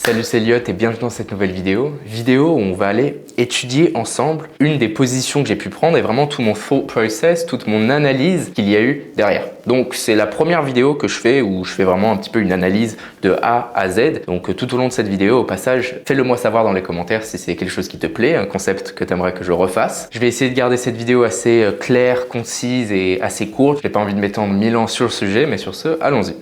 Salut, c'est Elliot et bienvenue dans cette nouvelle vidéo. Vidéo où on va aller étudier ensemble une des positions que j'ai pu prendre et vraiment tout mon thought process, toute mon analyse qu'il y a eu derrière. Donc c'est la première vidéo que je fais où je fais vraiment un petit peu une analyse de A à Z. Donc tout au long de cette vidéo, au passage, fais-le moi savoir dans les commentaires si c'est quelque chose qui te plaît, un concept que tu aimerais que je refasse. Je vais essayer de garder cette vidéo assez claire, concise et assez courte. J'ai pas envie de m'étendre 1000 ans sur le sujet, mais sur ce, allons-y.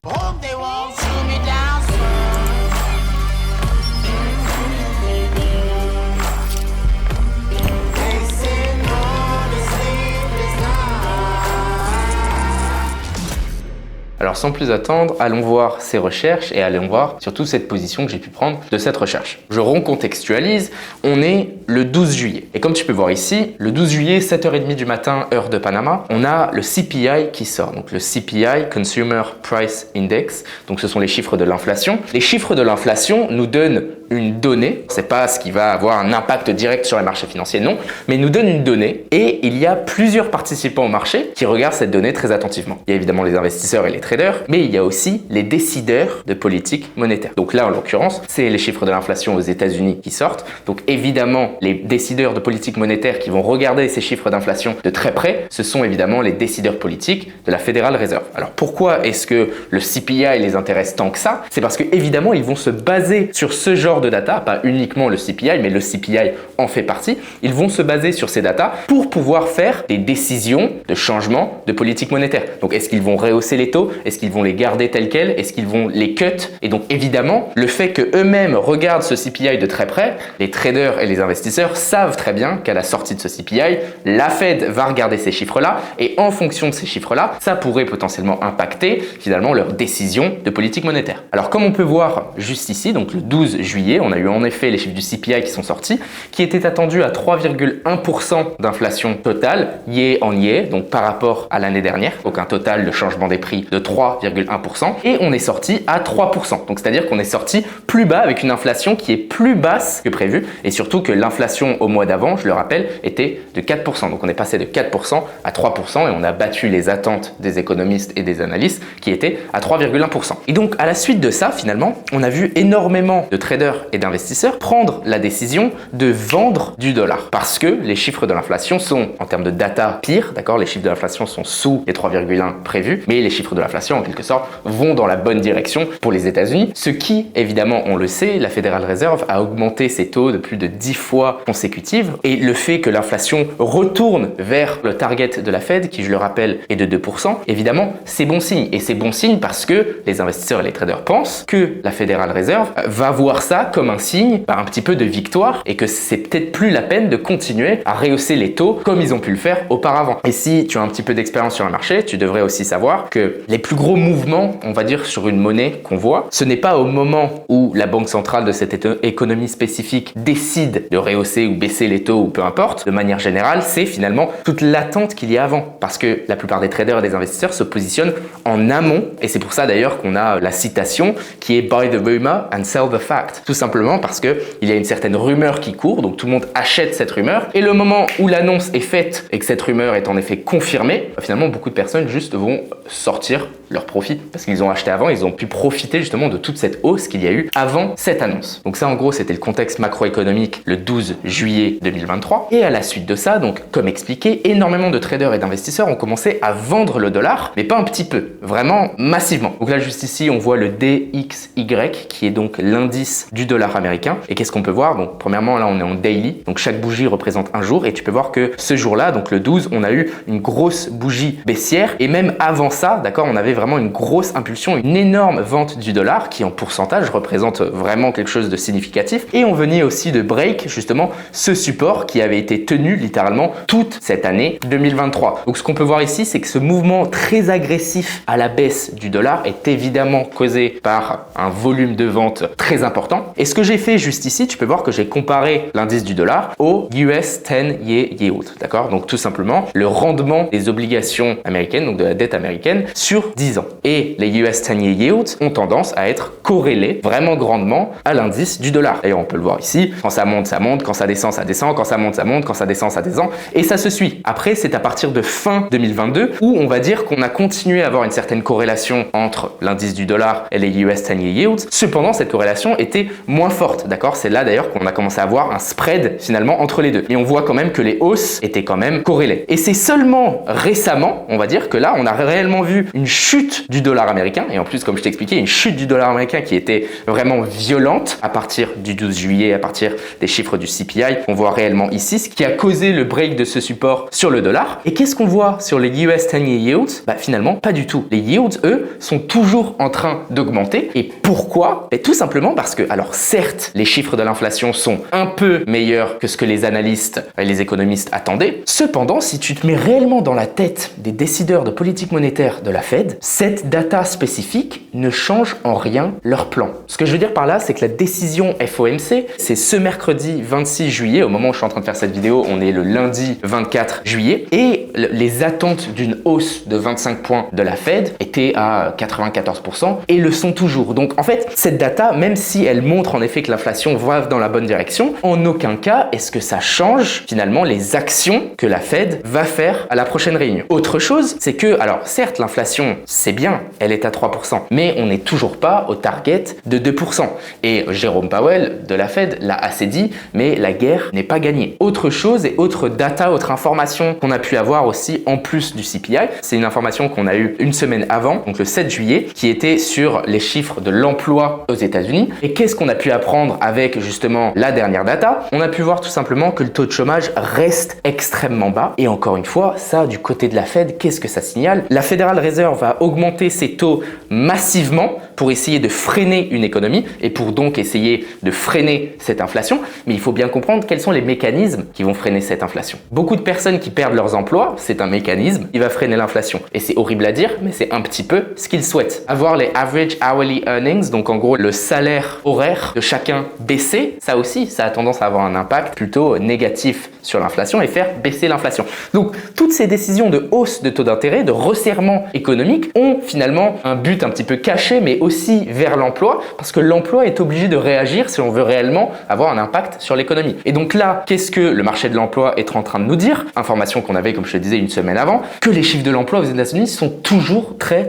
Alors sans plus attendre, allons voir ces recherches et allons voir surtout cette position que j'ai pu prendre de cette recherche. Je recontextualise, on est le 12 juillet. Et comme tu peux voir ici, le 12 juillet, 7h30 du matin, heure de Panama, on a le CPI qui sort. Donc le CPI, Consumer Price Index, donc ce sont les chiffres de l'inflation. Les chiffres de l'inflation nous donnent une donnée, c'est pas ce qui va avoir un impact direct sur les marchés financiers, non, mais nous donne une donnée et il y a plusieurs participants au marché qui regardent cette donnée très attentivement. Il y a évidemment les investisseurs et les traders, mais il y a aussi les décideurs de politique monétaire. Donc là, en l'occurrence, c'est les chiffres de l'inflation aux États-Unis qui sortent. Donc évidemment, les décideurs de politique monétaire qui vont regarder ces chiffres d'inflation de très près, ce sont évidemment les décideurs politiques de la Federal Reserve. Alors pourquoi est-ce que le CPI les intéresse tant que ça? C'est parce que évidemment, ils vont se baser sur ce genre de data, pas uniquement le CPI, mais le CPI en fait partie. Ils vont se baser sur ces data pour pouvoir faire des décisions de changement de politique monétaire. Donc est-ce qu'ils vont rehausser les taux? Est-ce qu'ils vont les garder tels quels? Est-ce qu'ils vont les cut? Et donc évidemment, le fait qu'eux-mêmes regardent ce CPI de très près, les traders et les investisseurs savent très bien qu'à la sortie de ce CPI, la Fed va regarder ces chiffres-là et en fonction de ces chiffres-là, ça pourrait potentiellement impacter finalement leur décision de politique monétaire. Alors comme on peut voir juste ici, donc le 12 juillet, on a eu en effet les chiffres du CPI qui sont sortis, qui étaient attendus à 3,1% d'inflation totale, year on year, donc par rapport à l'année dernière, donc un total de changement des prix de 3,1%, et on est sorti à 3%. Donc c'est-à-dire qu'on est sorti plus bas avec une inflation qui est plus basse que prévu, et surtout que l'inflation au mois d'avant, je le rappelle, était de 4%. Donc on est passé de 4% à 3% et on a battu les attentes des économistes et des analystes qui étaient à 3,1%. Et donc à la suite de ça, finalement, on a vu énormément de traders et d'investisseurs prendre la décision de vendre du dollar parce que les chiffres de l'inflation sont en termes de data pire, d'accord, les chiffres de l'inflation sont sous les 3,1 prévus, mais les chiffres de l'inflation en quelque sorte vont dans la bonne direction pour les États-Unis, ce qui évidemment on le sait, la Federal Reserve a augmenté ses taux de plus de 10 fois consécutives et le fait que l'inflation retourne vers le target de la Fed qui je le rappelle est de 2%, évidemment c'est bon signe et c'est bon signe parce que les investisseurs et les traders pensent que la Federal Reserve va voir ça comme un signe, un petit peu de victoire et que c'est peut-être plus la peine de continuer à rehausser les taux comme ils ont pu le faire auparavant. Et si tu as un petit peu d'expérience sur le marché, tu devrais aussi savoir que les plus gros mouvements, on va dire sur une monnaie qu'on voit, ce n'est pas au moment où la banque centrale de cette économie spécifique décide de rehausser ou baisser les taux ou peu importe, de manière générale, c'est finalement toute l'attente qu'il y a avant parce que la plupart des traders et des investisseurs se positionnent en amont et c'est pour ça d'ailleurs qu'on a la citation qui est buy the rumor and sell the fact. Tout simplement parce que il y a une certaine rumeur qui court, donc tout le monde achète cette rumeur et le moment où l'annonce est faite et que cette rumeur est en effet confirmée, finalement beaucoup de personnes juste vont sortir leur profit parce qu'ils ont acheté avant, ils ont pu profiter justement de toute cette hausse qu'il y a eu avant cette annonce. Donc ça en gros c'était le contexte macroéconomique le 12 juillet 2023 et à la suite de ça, donc comme expliqué, énormément de traders et d'investisseurs ont commencé à vendre le dollar, mais pas un petit peu, vraiment massivement. Donc là juste ici on voit le DXY qui est donc l'indice du dollar américain et qu'est-ce qu'on peut voir? Donc premièrement là on est en daily, donc chaque bougie représente un jour et tu peux voir que ce jour-là, donc le 12, on a eu une grosse bougie baissière et même avant ça, d'accord, on avait vraiment une grosse impulsion, une énorme vente du dollar qui en pourcentage représente vraiment quelque chose de significatif et on venait aussi de break justement ce support qui avait été tenu littéralement toute cette année 2023. Donc ce qu'on peut voir ici, c'est que ce mouvement très agressif à la baisse du dollar est évidemment causé par un volume de vente très important et ce que j'ai fait juste ici, tu peux voir que j'ai comparé l'indice du dollar au US 10-year yield, d'accord? Donc tout simplement le rendement des obligations américaines, donc de la dette américaine sur 10 10 ans. Et les US 10-year yields ont tendance à être corrélés vraiment grandement à l'indice du dollar. D'ailleurs, on peut le voir ici, quand ça monte, ça monte, quand ça descend, ça descend, quand ça monte, ça monte, quand ça descend, ça descend, et ça se suit. Après, c'est à partir de fin 2022 où on va dire qu'on a continué à avoir une certaine corrélation entre l'indice du dollar et les US 10-year yields. Cependant, cette corrélation était moins forte, d'accord? C'est là d'ailleurs qu'on a commencé à avoir un spread finalement entre les deux. Mais on voit quand même que les hausses étaient quand même corrélées. Et c'est seulement récemment, on va dire que là, on a réellement vu une chute du dollar américain. Et en plus, comme je t'expliquais, une chute du dollar américain qui était vraiment violente à partir du 12 juillet, à partir des chiffres du CPI. On voit réellement ici ce qui a causé le break de ce support sur le dollar. Et qu'est-ce qu'on voit sur les US 10-year yields? Finalement, pas du tout. Les yields, eux, sont toujours en train d'augmenter. Et pourquoi? Tout simplement parce que, alors certes, les chiffres de l'inflation sont un peu meilleurs que ce que les analystes et les économistes attendaient. Cependant, si tu te mets réellement dans la tête des décideurs de politique monétaire de la Fed, cette data spécifique ne change en rien leur plan. Ce que je veux dire par là, c'est que la décision FOMC, c'est ce mercredi 26 juillet, au moment où je suis en train de faire cette vidéo, on est le lundi 24 juillet, et les attentes d'une hausse de 25 points de la Fed étaient à 94% et le sont toujours. Donc en fait, cette data, même si elle montre en effet que l'inflation va dans la bonne direction, en aucun cas est-ce que ça change finalement les actions que la Fed va faire à la prochaine réunion. Autre chose, c'est que, alors certes, l'inflation, c'est bien, elle est à 3%, mais on n'est toujours pas au target de 2%. Et Jérôme Powell de la Fed l'a assez dit, mais la guerre n'est pas gagnée. Autre chose et autre data, autre information qu'on a pu avoir aussi en plus du CPI, c'est une information qu'on a eue une semaine avant, donc le 7 juillet, qui était sur les chiffres de l'emploi aux États-Unis. Et qu'est-ce qu'on a pu apprendre avec justement la dernière data? On a pu voir tout simplement que le taux de chômage reste extrêmement bas. Et encore une fois, ça, du côté de la Fed, qu'est-ce que ça signale? La Federal Reserve va augmenter ses taux massivement pour essayer de freiner une économie et pour donc essayer de freiner cette inflation. Mais il faut bien comprendre quels sont les mécanismes qui vont freiner cette inflation. Beaucoup de personnes qui perdent leurs emplois, c'est un mécanisme qui va freiner l'inflation. Et c'est horrible à dire, mais c'est un petit peu ce qu'ils souhaitent. Avoir les average hourly earnings, donc en gros le salaire horaire de chacun baisser, ça aussi, ça a tendance à avoir un impact plutôt négatif sur l'inflation et faire baisser l'inflation. Donc toutes ces décisions de hausse de taux d'intérêt, de resserrement économique ont finalement un but un petit peu caché, mais aussi vers l'emploi, parce que l'emploi est obligé de réagir si on veut réellement avoir un impact sur l'économie. Et donc là, qu'est-ce que le marché de l'emploi est en train de nous dire? Information qu'on avait, comme je te disais, une semaine avant, que les chiffres de l'emploi aux États-Unis sont toujours très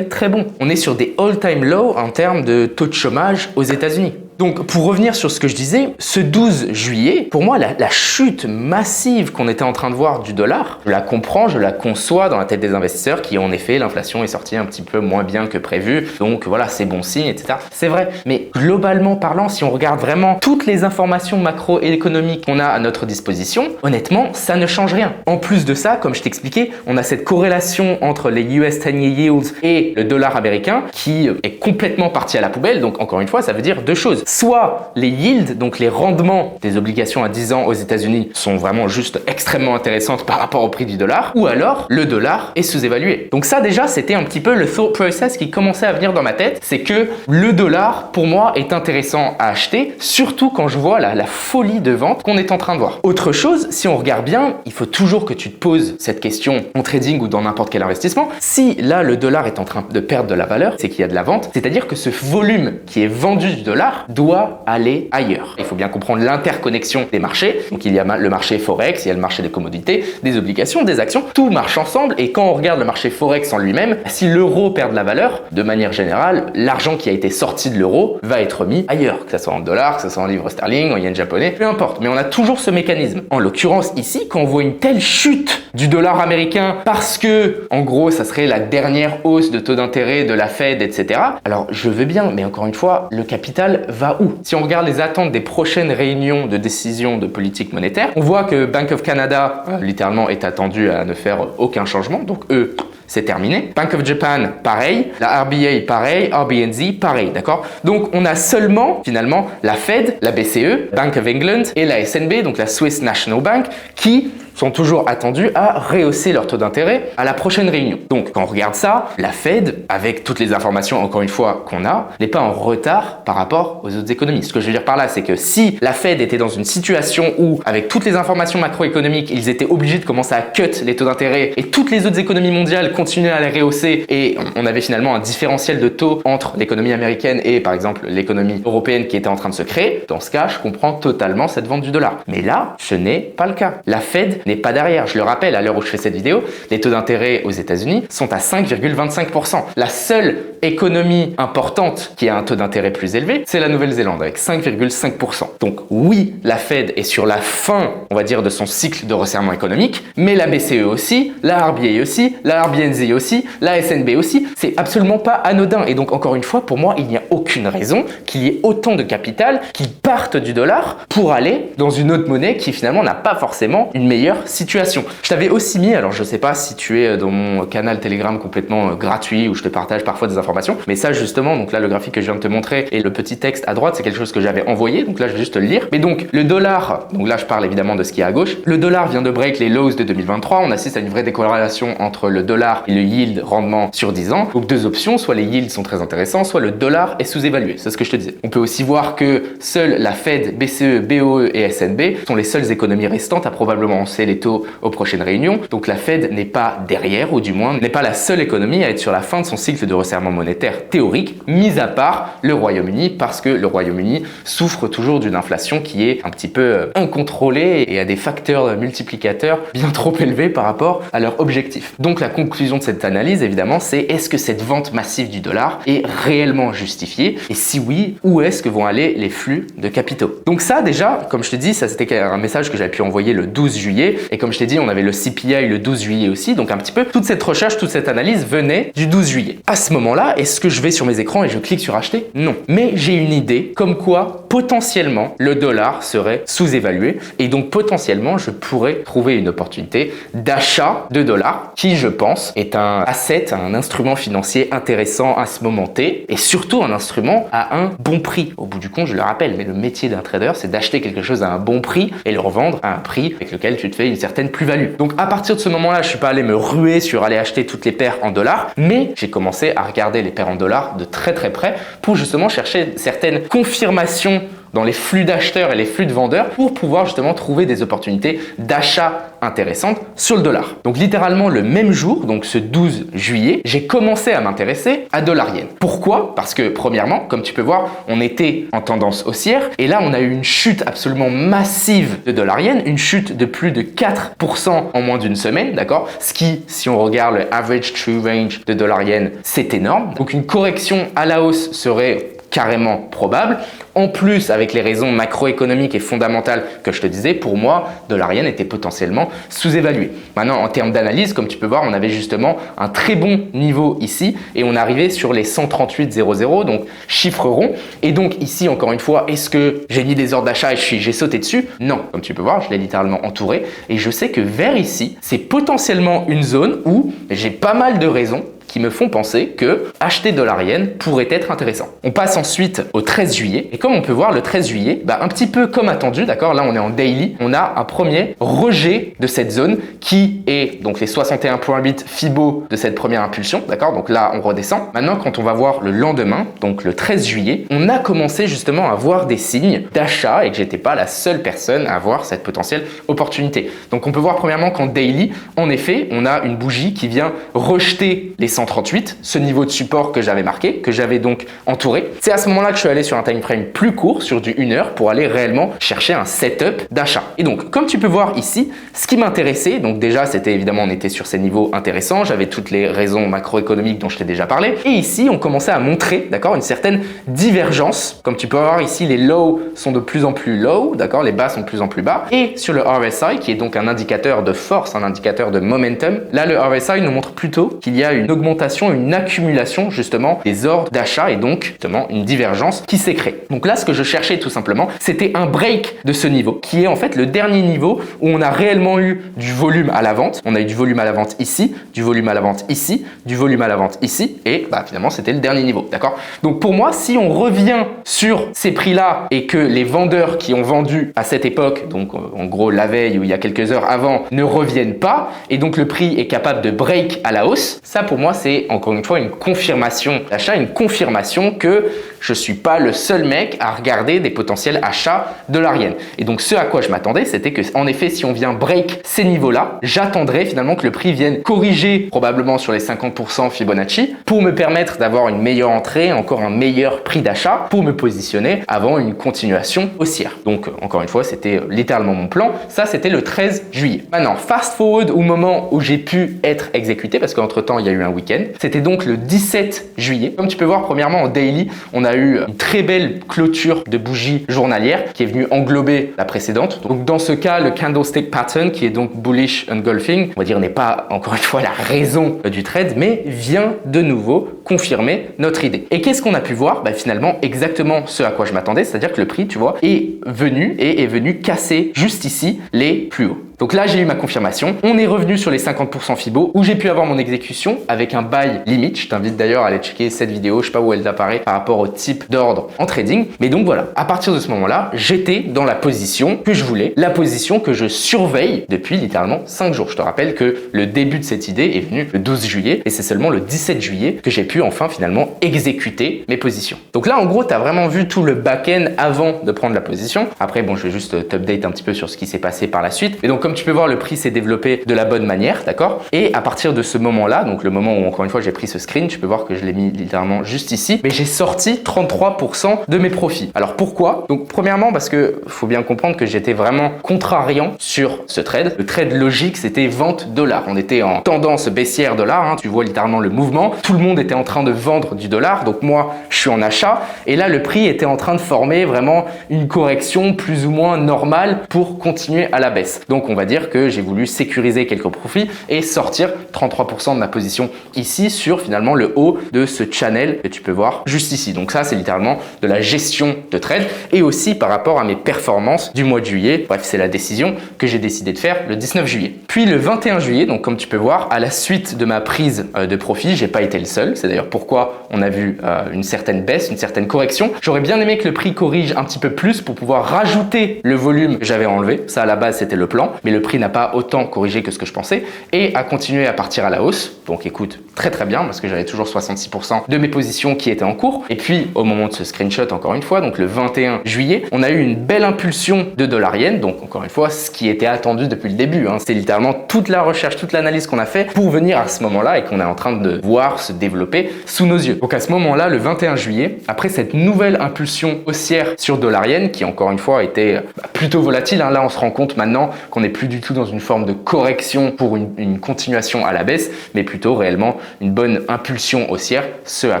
bons. On est sur des all-time lows en termes de taux de chômage aux États-Unis. Donc, pour revenir sur ce que je disais, ce 12 juillet, pour moi, la chute massive qu'on était en train de voir du dollar, je la comprends, je la conçois dans la tête des investisseurs qui, en effet, l'inflation est sortie un petit peu moins bien que prévu. Donc, voilà, c'est bon signe, etc. C'est vrai. Mais globalement parlant, si on regarde vraiment toutes les informations macroéconomiques qu'on a à notre disposition, honnêtement, ça ne change rien. En plus de ça, comme je t'expliquais, on a cette corrélation entre les US 10-year yields et le dollar américain qui est complètement parti à la poubelle. Donc, encore une fois, ça veut dire deux choses. Soit les yields, donc les rendements des obligations à 10 ans aux États-Unis sont vraiment juste extrêmement intéressantes par rapport au prix du dollar, ou alors le dollar est sous-évalué. Donc ça déjà, c'était un petit peu le thought process qui commençait à venir dans ma tête, c'est que le dollar, pour moi, est intéressant à acheter, surtout quand je vois la folie de vente qu'on est en train de voir. Autre chose, si on regarde bien, il faut toujours que tu te poses cette question en trading ou dans n'importe quel investissement. Si là, le dollar est en train de perdre de la valeur, c'est qu'il y a de la vente, c'est-à-dire que ce volume qui est vendu du dollar doit aller ailleurs. Il faut bien comprendre l'interconnexion des marchés. Donc il y a le marché Forex, il y a le marché des commodités, des obligations, des actions, tout marche ensemble et quand on regarde le marché Forex en lui-même, si l'euro perd de la valeur, de manière générale, l'argent qui a été sorti de l'euro va être mis ailleurs, que ce soit en dollars, que ce soit en livres sterling, en yen japonais, peu importe. Mais on a toujours ce mécanisme. En l'occurrence ici, quand on voit une telle chute du dollar américain parce que, en gros, ça serait la dernière hausse de taux d'intérêt de la Fed, etc. Alors je veux bien, mais encore une fois, le capital va où? Si on regarde les attentes des prochaines réunions de décision de politique monétaire, on voit que Bank of Canada, littéralement, est attendu à ne faire aucun changement. Donc eux, c'est terminé. Bank of Japan, pareil. La RBA, pareil. RBNZ, pareil. D'accord? Donc, on a seulement, finalement, la Fed, la BCE, Bank of England et la SNB, donc la Swiss National Bank, qui sont toujours attendus à rehausser leur taux d'intérêt à la prochaine réunion. Donc, quand on regarde ça, la Fed, avec toutes les informations, encore une fois, qu'on a, n'est pas en retard par rapport aux autres économies. Ce que je veux dire par là, c'est que si la Fed était dans une situation où, avec toutes les informations macroéconomiques, ils étaient obligés de commencer à cut les taux d'intérêt et toutes les autres économies mondiales continuait à les rehausser et on avait finalement un différentiel de taux entre l'économie américaine et par exemple l'économie européenne qui était en train de se créer, dans ce cas, je comprends totalement cette vente du dollar. Mais là, ce n'est pas le cas. La Fed n'est pas derrière. Je le rappelle, à l'heure où je fais cette vidéo, les taux d'intérêt aux États-Unis sont à 5,25%. La seule économie importante qui a un taux d'intérêt plus élevé, c'est la Nouvelle-Zélande avec 5,5%. Donc oui, la Fed est sur la fin, on va dire, de son cycle de resserrement économique, mais la BCE aussi, la RBA aussi, la RBNZ aussi, la SNB aussi, c'est absolument pas anodin. Et donc encore une fois, pour moi, il n'y a aucune raison qu'il y ait autant de capital qui partent du dollar pour aller dans une autre monnaie qui finalement n'a pas forcément une meilleure situation. Je t'avais aussi mis, alors je sais pas si tu es dans mon canal Telegram complètement gratuit où je te partage parfois des informations, mais ça justement, donc là le graphique que je viens de te montrer et le petit texte à droite, c'est quelque chose que j'avais envoyé, donc là je vais juste te le lire. Mais donc le dollar, donc là je parle évidemment de ce qui est à gauche, le dollar vient de break les lows de 2023, on assiste à une vraie décorrélation entre le dollar et le yield rendement sur 10 ans. Donc deux options, soit les yields sont très intéressants, soit le dollar est sous-évalué, c'est ce que je te disais. On peut aussi voir que seule la Fed, BCE, BOE et SNB sont les seules économies restantes à probablement hausser les taux aux prochaines réunions. Donc la Fed n'est pas derrière, ou du moins n'est pas la seule économie à être sur la fin de son cycle de resserrement monétaire théorique, mis à part le Royaume-Uni, parce que le Royaume-Uni souffre toujours d'une inflation qui est un petit peu incontrôlée et a des facteurs multiplicateurs bien trop élevés par rapport à leur objectif. Donc la conclusion de cette analyse, évidemment, c'est est-ce que cette vente massive du dollar est réellement justifiée? Et si oui, où est-ce que vont aller les flux de capitaux? Donc ça, déjà, comme je te dis, ça c'était un message que j'avais pu envoyer le 12 juillet. Et comme je t'ai dit, on avait le CPI le 12 juillet aussi. Donc un petit peu, toute cette recherche, toute cette analyse venait du 12 juillet. À ce moment-là, est-ce que je vais sur mes écrans et je clique sur acheter? Non. Mais j'ai une idée comme quoi, potentiellement, le dollar serait sous-évalué. Et donc, potentiellement, je pourrais trouver une opportunité d'achat de dollars qui, je pense, est un asset, un instrument financier intéressant à ce moment T. Et surtout, un instrument à un bon prix. Au bout du compte, je le rappelle, mais le métier d'un trader, c'est d'acheter quelque chose à un bon prix et le revendre à un prix avec lequel tu te fais une certaine plus-value. Donc à partir de ce moment-là, je suis pas allé me ruer sur aller acheter toutes les paires en dollars, mais j'ai commencé à regarder les paires en dollars de très très près pour justement chercher certaines confirmations dans les flux d'acheteurs et les flux de vendeurs pour pouvoir justement trouver des opportunités d'achat intéressantes sur le dollar. Donc littéralement le même jour, donc ce 12 juillet, j'ai commencé à m'intéresser à dollar-yen. Pourquoi? Parce que premièrement, comme tu peux voir, on était en tendance haussière et là on a eu une chute absolument massive de dollar-yen, une chute de plus de 4% en moins d'une semaine, d'accord? Ce qui, si on regarde le average true range de dollar-yen, c'est énorme. Donc une correction à la hausse serait carrément probable. En plus, avec les raisons macroéconomiques et fondamentales que je te disais, pour moi, dollar-yen était potentiellement sous-évalué. Maintenant, en termes d'analyse, comme tu peux voir, on avait justement un très bon niveau ici et on arrivait sur les 138,00, donc chiffre rond. Et donc ici, encore une fois, est-ce que j'ai mis des ordres d'achat et j'ai sauté dessus? Non. Comme tu peux voir, je l'ai littéralement entouré et je sais que vers ici, c'est potentiellement une zone où j'ai pas mal de raisons qui me font penser que acheter dollar-yen pourrait être intéressant. On passe ensuite au 13 juillet et comme on peut voir le 13 juillet, un petit peu comme attendu, d'accord, là on est en daily, on a un premier rejet de cette zone qui est donc les 61,8 Fibo de cette première impulsion, d'accord, donc là on redescend. Maintenant quand on va voir le lendemain, donc le 13 juillet, on a commencé justement à voir des signes d'achat et que j'étais pas la seule personne à avoir cette potentielle opportunité. Donc on peut voir premièrement qu'en daily, en effet, on a une bougie qui vient rejeter les 138, ce niveau de support que j'avais marqué, que j'avais donc entouré. C'est à ce moment-là que je suis allé sur un time frame plus court, sur du 1 heure, pour aller réellement chercher un setup d'achat. Et donc, comme tu peux voir ici, ce qui m'intéressait, donc déjà, c'était évidemment, on était sur ces niveaux intéressants, j'avais toutes les raisons macroéconomiques dont je t'ai déjà parlé. Et ici, on commençait à montrer, d'accord, une certaine divergence. Comme tu peux voir ici, les lows sont de plus en plus low, d'accord, les bas sont de plus en plus bas. Et sur le RSI, qui est donc un indicateur de force, un indicateur de momentum, là, le RSI nous montre plutôt qu'il y a une augmentation, une accumulation justement des ordres d'achat et donc justement une divergence qui s'est créée. Donc là, ce que je cherchais tout simplement, c'était un break de ce niveau qui est en fait le dernier niveau où on a réellement eu du volume à la vente. On a eu du volume à la vente ici, du volume à la vente ici, du volume à la vente ici et finalement c'était le dernier niveau, d'accord? Donc pour moi, si on revient sur ces prix-là et que les vendeurs qui ont vendu à cette époque, donc en gros la veille ou il y a quelques heures avant, ne reviennent pas et donc le prix est capable de break à la hausse, ça pour moi moi, c'est encore une fois une confirmation d'achat, une confirmation que je suis pas le seul mec à regarder des potentiels achats dollariennes. Et donc, ce à quoi je m'attendais, c'était que, en effet, si on vient break ces niveaux-là, j'attendrais finalement que le prix vienne corriger probablement sur les 50% Fibonacci pour me permettre d'avoir une meilleure entrée, encore un meilleur prix d'achat pour me positionner avant une continuation haussière. Donc, encore une fois, c'était littéralement mon plan. Ça, c'était le 13 juillet. Maintenant, fast forward au moment où j'ai pu être exécuté, parce qu'entre-temps, il y a eu un week-end. C'était donc le 17 juillet. Comme tu peux voir, premièrement, en daily, on a eu une très belle clôture de bougie journalière qui est venue englober la précédente. Donc, dans ce cas, le candlestick pattern, qui est donc bullish engulfing, on va dire, n'est pas, encore une fois, la raison du trade, mais vient de nouveau confirmer notre idée. Et qu'est-ce qu'on a pu voir? Finalement, exactement ce à quoi je m'attendais, c'est-à-dire que le prix, tu vois, est venu casser juste ici les plus hauts. Donc là, j'ai eu ma confirmation. On est revenu sur les 50% Fibo où j'ai pu avoir mon exécution avec un buy limit. Je t'invite d'ailleurs à aller checker cette vidéo. Je sais pas où elle apparaît par rapport au type d'ordre en trading. Mais donc voilà, à partir de ce moment-là, j'étais dans la position que je voulais, la position que je surveille depuis littéralement 5 jours. Je te rappelle que le début de cette idée est venu le 12 juillet et c'est seulement le 17 juillet que j'ai pu enfin finalement exécuter mes positions. Donc là, en gros, tu as vraiment vu tout le back-end avant de prendre la position. Après, bon, je vais juste t'update un petit peu sur ce qui s'est passé par la suite. Et donc, comme tu peux voir, le prix s'est développé de la bonne manière, d'accord? Et à partir de ce moment-là, donc le moment où encore une fois j'ai pris ce screen, tu peux voir que je l'ai mis littéralement juste ici, mais j'ai sorti 33% de mes profits. Alors pourquoi? Donc premièrement parce que faut bien comprendre que j'étais vraiment contrariant sur ce trade. Le trade logique, c'était vente dollar. On était en tendance baissière dollar, hein, tu vois littéralement le mouvement. Tout le monde était en train de vendre du dollar, donc moi je suis en achat. Et là, le prix était en train de former vraiment une correction plus ou moins normale pour continuer à la baisse. Donc on va dire que j'ai voulu sécuriser quelques profits et sortir 33% de ma position ici sur finalement le haut de ce channel que tu peux voir juste ici. Donc ça, c'est littéralement de la gestion de trade et aussi par rapport à mes performances du mois de juillet. Bref, c'est la décision que j'ai décidé de faire le 19 juillet. Puis le 21 juillet, donc comme tu peux voir, à la suite de ma prise de profit, j'ai pas été le seul. C'est d'ailleurs pourquoi on a vu une certaine baisse, une certaine correction. J'aurais bien aimé que le prix corrige un petit peu plus pour pouvoir rajouter le volume que j'avais enlevé. Ça, à la base, c'était le plan. Mais le prix n'a pas autant corrigé que ce que je pensais et a continué à partir à la hausse. Donc écoute, très bien parce que j'avais toujours 66% de mes positions qui étaient en cours. Et puis au moment de ce screenshot, encore une fois, donc le 21 juillet, on a eu une belle impulsion de dollar-yen. Donc encore une fois, ce qui était attendu depuis le début. Hein. C'est littéralement toute la recherche, toute l'analyse qu'on a fait pour venir à ce moment-là et qu'on est en train de voir se développer sous nos yeux. Donc à ce moment-là, le 21 juillet, après cette nouvelle impulsion haussière sur dollar-yen qui encore une fois était plutôt volatile. Hein. Là, on se rend compte maintenant qu'on n'est plus du tout dans une forme de correction pour une continuation à la baisse, mais plutôt réellement une bonne impulsion haussière, ce à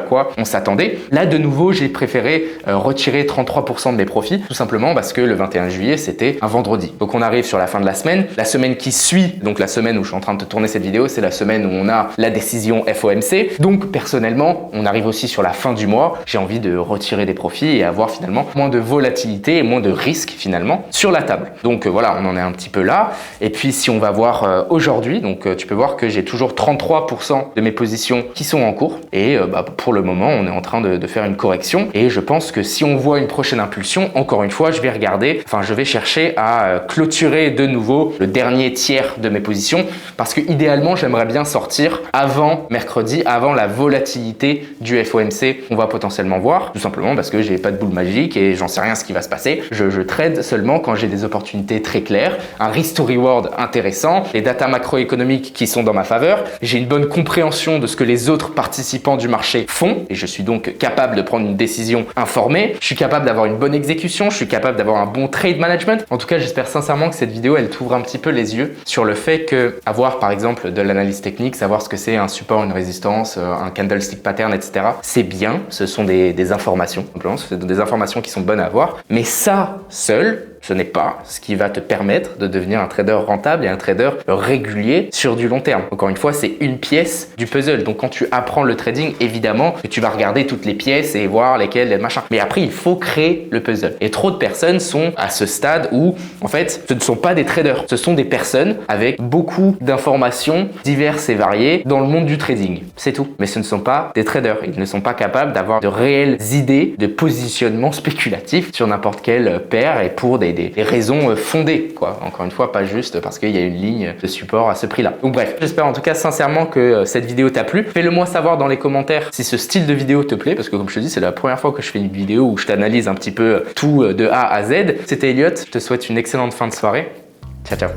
quoi on s'attendait. Là, de nouveau, j'ai préféré retirer 33% de mes profits, tout simplement parce que le 21 juillet, c'était un vendredi. Donc, on arrive sur la fin de la semaine qui suit, donc la semaine où je suis en train de te tourner cette vidéo, c'est la semaine où on a la décision FOMC. Donc, personnellement, on arrive aussi sur la fin du mois. J'ai envie de retirer des profits et avoir finalement moins de volatilité et moins de risques finalement sur la table. Donc, voilà, on en est un petit peu là. Et puis, si on va voir aujourd'hui, donc tu peux voir que j'ai toujours 33% de mes positions qui sont en cours. Et pour le moment, on est en train de faire une correction. Et je pense que si on voit une prochaine impulsion, encore une fois, je vais chercher à clôturer de nouveau le dernier tiers de mes positions parce que idéalement, j'aimerais bien sortir avant mercredi, avant la volatilité du FOMC qu'on va potentiellement voir. Tout simplement parce que j'ai pas de boule magique et j'en sais rien ce qui va se passer. Je trade seulement quand j'ai des opportunités très claires, un risk to reward intéressant, les datas macroéconomiques qui sont dans ma faveur, j'ai une bonne compréhension de ce que les autres participants du marché font et je suis donc capable de prendre une décision informée, je suis capable d'avoir une bonne exécution, je suis capable d'avoir un bon trade management. En tout cas, j'espère sincèrement que cette vidéo, elle t'ouvre un petit peu les yeux sur le fait que avoir par exemple de l'analyse technique, savoir ce que c'est un support, une résistance, un candlestick pattern, etc. C'est bien, ce sont des informations, simplement, ce sont des informations qui sont bonnes à avoir, mais ça seul, ce n'est pas ce qui va te permettre de devenir un trader rentable et un trader régulier sur du long terme. Encore une fois, c'est une pièce du puzzle. Donc, quand tu apprends le trading, évidemment que tu vas regarder toutes les pièces et voir lesquelles, les machins. Mais après, il faut créer le puzzle. Et trop de personnes sont à ce stade où, en fait, ce ne sont pas des traders. Ce sont des personnes avec beaucoup d'informations diverses et variées dans le monde du trading. C'est tout. Mais ce ne sont pas des traders. Ils ne sont pas capables d'avoir de réelles idées de positionnement spéculatif sur n'importe quelle paire et pour des des raisons fondées, quoi. Encore une fois, pas juste parce qu'il y a une ligne de support à ce prix-là. Donc bref, j'espère en tout cas sincèrement que cette vidéo t'a plu. Fais-le moi savoir dans les commentaires si ce style de vidéo te plaît, parce que comme je te dis, c'est la première fois que je fais une vidéo où je t'analyse un petit peu tout de A à Z. C'était Elliot, je te souhaite une excellente fin de soirée. Ciao, ciao.